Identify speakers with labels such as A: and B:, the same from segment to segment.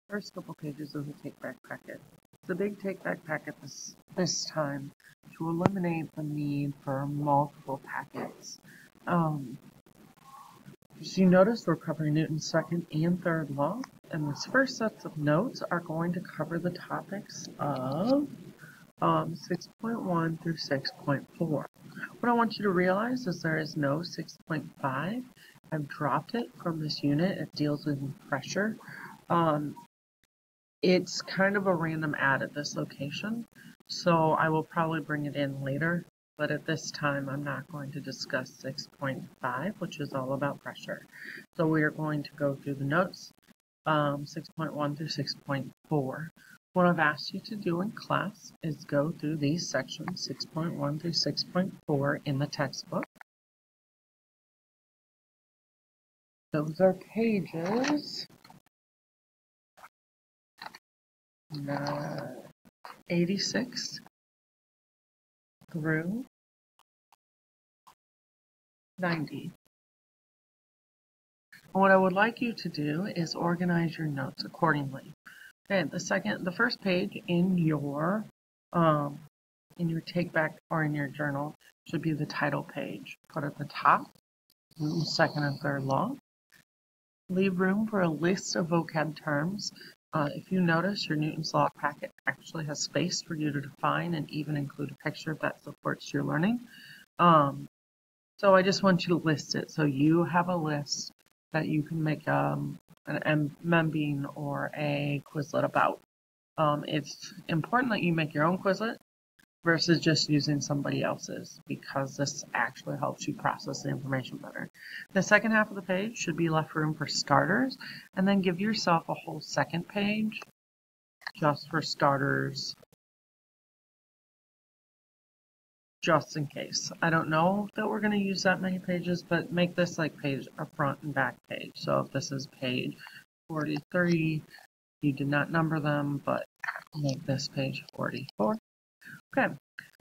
A: first couple pages of the take back packet. The big take back packet this time to eliminate the need for multiple packets. So you notice we're covering Newton's second and third law, and this first set of notes are going to cover the topics of 6.1 through 6.4. What I want you to realize is there is no 6.5. I've dropped it from this unit. It deals with pressure. It's kind of a random add at this location, so I will probably bring it in later, but at this time I'm not going to discuss 6.5, which is all about pressure. So we are going to go through the notes, 6.1 through 6.4. What I've asked you to do in class is go through these sections, 6.1 through 6.4 in the textbook. Those are pages 86 through 90. And what I would like you to do is organize your notes accordingly. Okay, the first page in your take back or in your journal should be the title page. Put at the top, Newton's second and third law. Leave room for a list of vocab terms. If you notice, your Newton's Law packet actually has space for you to define and even include a picture if that supports your learning. So I just want you to list it. So you have a list that you can make an MBean or a Quizlet about. It's important that you make your own Quizlet versus just using somebody else's, because this actually helps you process the information better. The second half of the page should be left room for starters, and then give yourself a whole second page just for starters, just in case. I don't know that we're going to use that many pages, but make this like a front and back page. So if this is page 43, you did not number them, but make this page 44. Okay,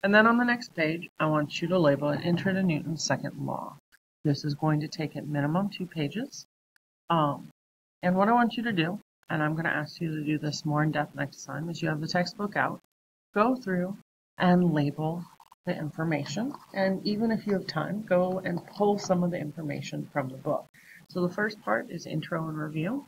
A: and then on the next page, I want you to label it Intro to Newton's Second Law. This is going to take at minimum 2 pages. And what I want you to do, and I'm going to ask you to do this more in depth next time, is you have the textbook out, go through and label the information. And even if you have time, go and pull some of the information from the book. So the first part is intro and review,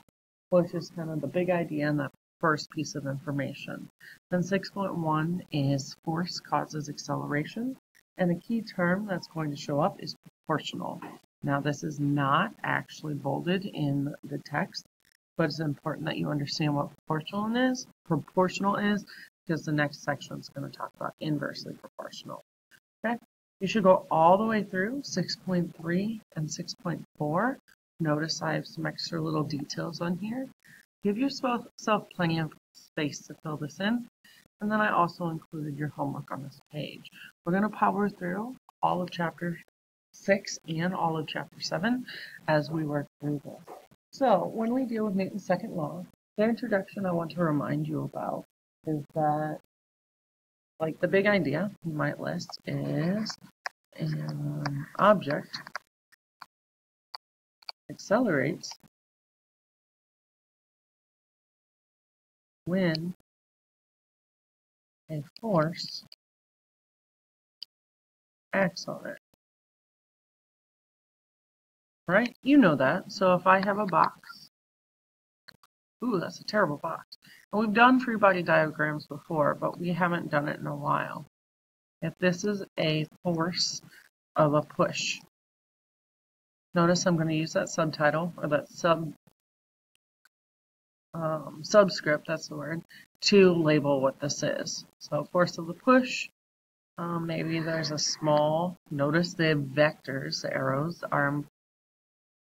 A: which is kind of the big idea and the first piece of information. Then 6.1 is force causes acceleration, and the key term that's going to show up is proportional. Now this is not actually bolded in the text, but it's important that you understand what proportional is because the next section is going to talk about inversely proportional. Okay, you should go all the way through 6.3 and 6.4. Notice I have some extra little details on here. Give yourself plenty of space to fill this in. And then I also included your homework on this page. We're going to power through all of chapter 6 and all of chapter 7 as we work through this. So when we deal with Newton's second law, the introduction I want to remind you about is that, like, the big idea you might list is an object accelerates when a force acts on it. Right? You know that. So if I have a box, ooh, that's a terrible box. And we've done free body diagrams before, but we haven't done it in a while. If this is a force of a push, notice I'm going to use that subtitle, or that subscript, that's the word, to label what this is. So force of the push, maybe there's a small, notice the vectors, the arrows are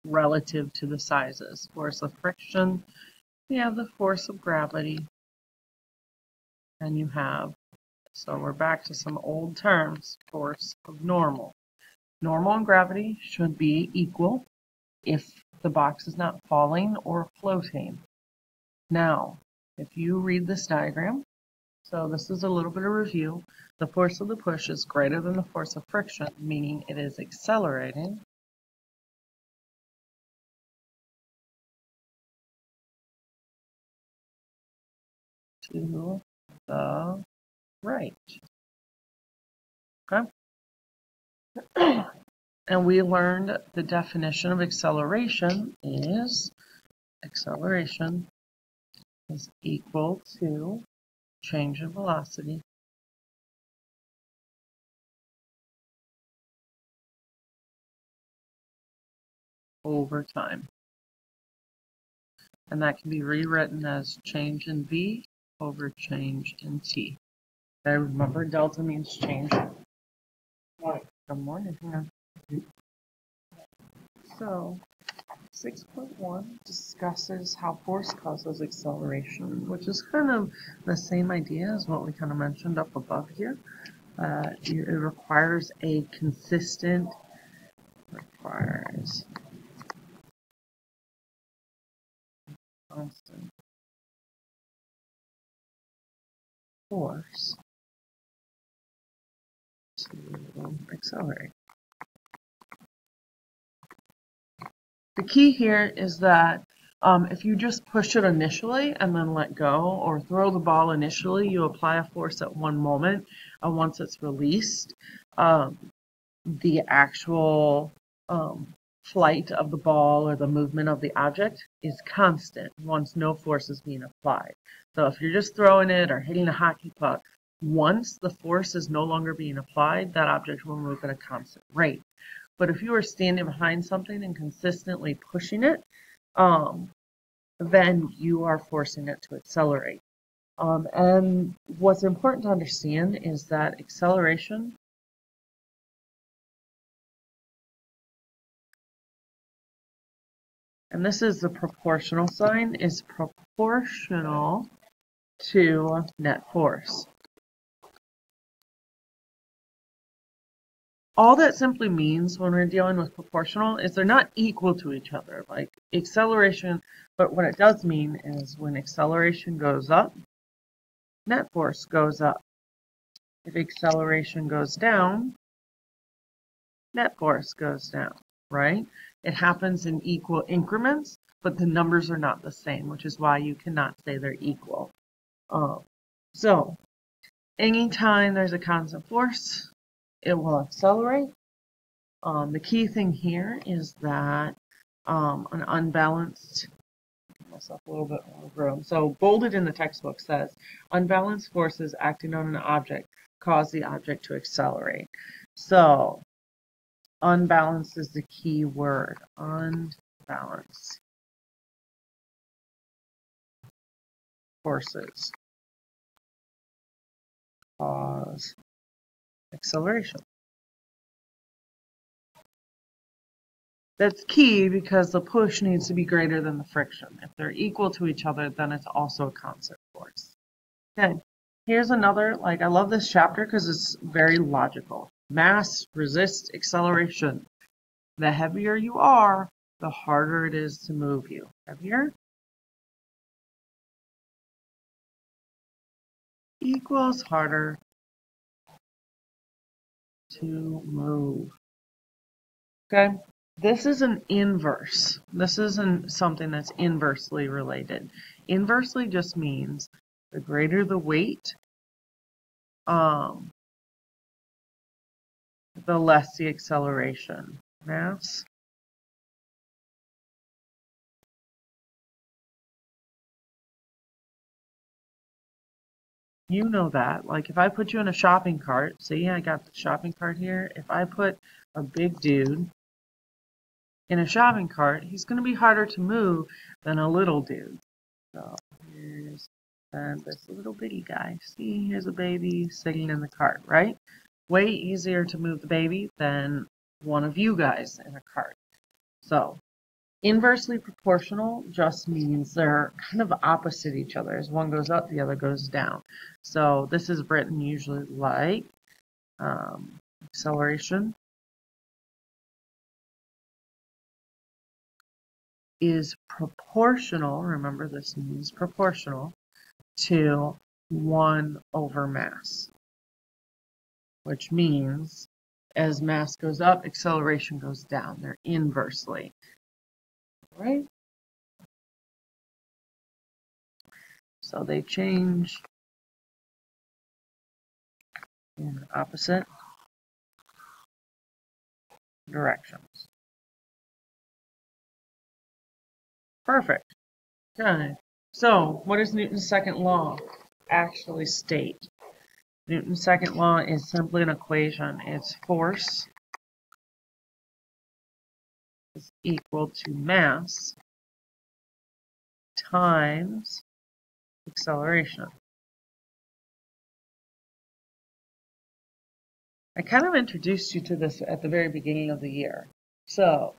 A: relative to the sizes. Force of friction, you have the force of gravity, and you have, so we're back to some old terms, force of normal. Normal and gravity should be equal if the box is not falling or floating. Now, if you read this diagram, so this is a little bit of review, the force of the push is greater than the force of friction, meaning it is accelerating. to the right. Okay? And we learned the definition of acceleration is equal to change in velocity over time. And that can be rewritten as change in v over change in t. Okay, remember delta means change. Good morning. So 6.1 discusses how force causes acceleration, which is kind of the same idea as what we kind of mentioned up above here. It requires a consistent constant force to accelerate. The key here is that if you just push it initially and then let go, or throw the ball initially, you apply a force at one moment, and once it's released, the actual flight of the ball or the movement of the object is constant once no force is being applied. So if you're just throwing it or hitting a hockey puck, once the force is no longer being applied, that object will move at a constant rate. But if you are standing behind something and consistently pushing it, then you are forcing it to accelerate. And what's important to understand is that acceleration and this is the proportional sign, is proportional to net force. All that simply means when we're dealing with proportional is they're not equal to each other, like acceleration, but what it does mean is when acceleration goes up, net force goes up. If acceleration goes down, net force goes down, right? It happens in equal increments, but the numbers are not the same, which is why you cannot say they're equal. So anytime there's a constant force, it will accelerate. The key thing here is that an unbalanced, give myself a little bit more room. So bolded in the textbook says, unbalanced forces acting on an object cause the object to accelerate. So unbalanced is the key word. Unbalanced forces cause acceleration. That's key because the push needs to be greater than the friction. If they're equal to each other, then it's also a constant force. Okay, here's another, I love this chapter because it's very logical. Mass resists acceleration. The heavier you are, the harder it is to move you. Heavier equals harder to move. Okay, this is an inverse. This isn't something that's inversely related. Inversely just means the greater the weight, the less the acceleration. Mass you know that. Like if I put you in a shopping cart, see I got the shopping cart here. If I put a big dude in a shopping cart, he's going to be harder to move than a little dude. So here's this little bitty guy. See, here's a baby sitting in the cart, right? Way easier to move the baby than one of you guys in a cart. So inversely proportional just means they're kind of opposite each other. As one goes up, the other goes down. So this is written usually like acceleration is proportional, remember this means proportional, to 1 over mass, which means as mass goes up, acceleration goes down. They're inversely, right? So they change in opposite directions. Perfect. Okay. So what does Newton's second law actually state? Newton's second law is simply an equation. It's force is equal to mass times acceleration. I kind of introduced you to this at the very beginning of the year. So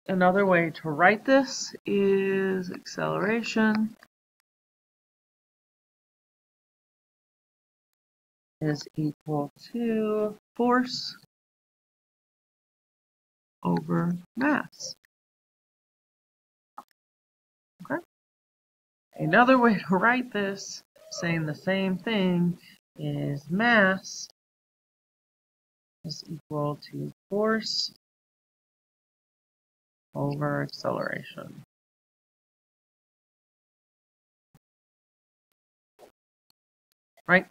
A: another way to write this is acceleration is equal to force over mass. Okay. Another way to write this, saying the same thing, is mass is equal to force over acceleration. Right?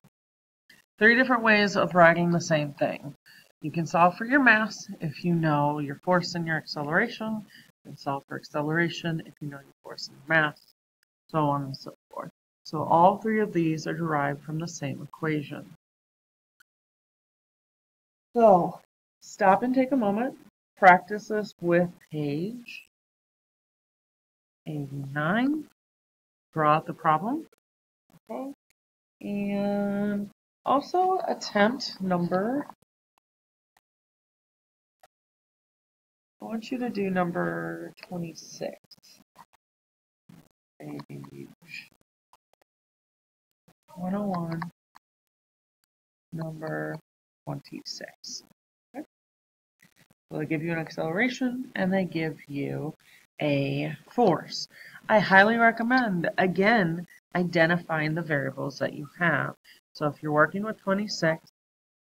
A: 3 different ways of writing the same thing. You can solve for your mass if you know your force and your acceleration. You can solve for acceleration if you know your force and your mass, so on and so forth. So all 3 of these are derived from the same equation. So stop and take a moment. Practice this with page 89. Draw out the problem. Okay. And also attempt number, I want you to do number 26. Page 101, number 26. Okay. So they give you an acceleration and they give you a force. I highly recommend, again, identifying the variables that you have. So if you're working with 26,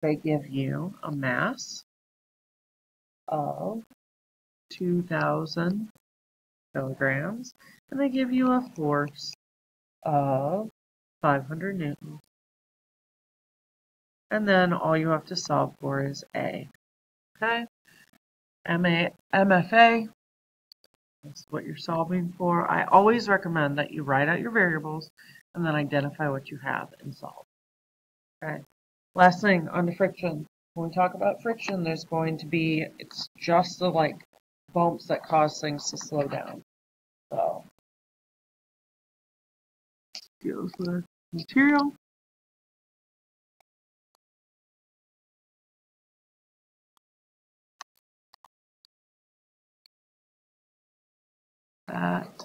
A: they give you a mass of 2,000 kilograms, and they give you a force of 500 newtons. And then all you have to solve for is A. Okay? MFA, that's what you're solving for. I always recommend that you write out your variables and then identify what you have and solve. Okay? Last thing on the friction. When we talk about friction, there's going to be, it's just the like bumps that cause things to slow down. So, deals with material. That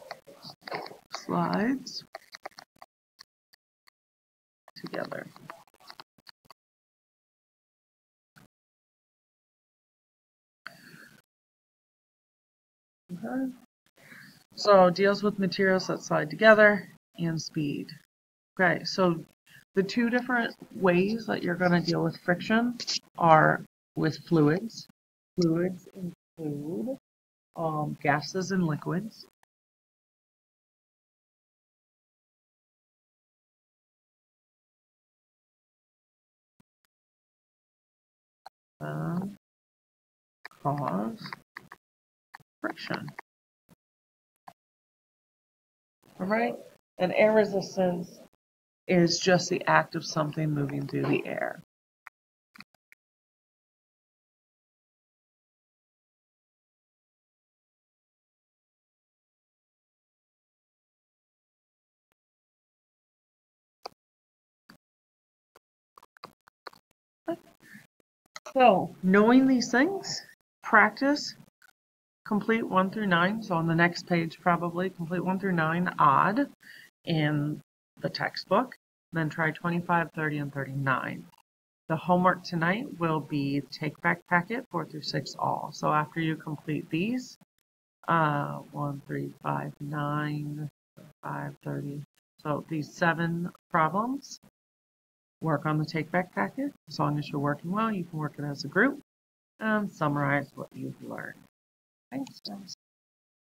A: slides together. Okay. So deals with materials that slide together and speed. Okay, so the 2 different ways that you're going to deal with friction are with fluids. Fluids include gases and liquids. Cause friction. Alright? And air resistance is just the act of something moving through the air. So, knowing these things, practice, complete 1 through 9. So on the next page, probably complete 1 through 9 odd in the textbook. Then try 25, 30, and 39. The homework tonight will be take back packet 4 through 6 all. So after you complete these, 1, 3, 5, 9, 5, 30. So these 7 problems, work on the take back packet. As long as you're working well, you can work it as a group and summarize what you've learned. Thanks, guys.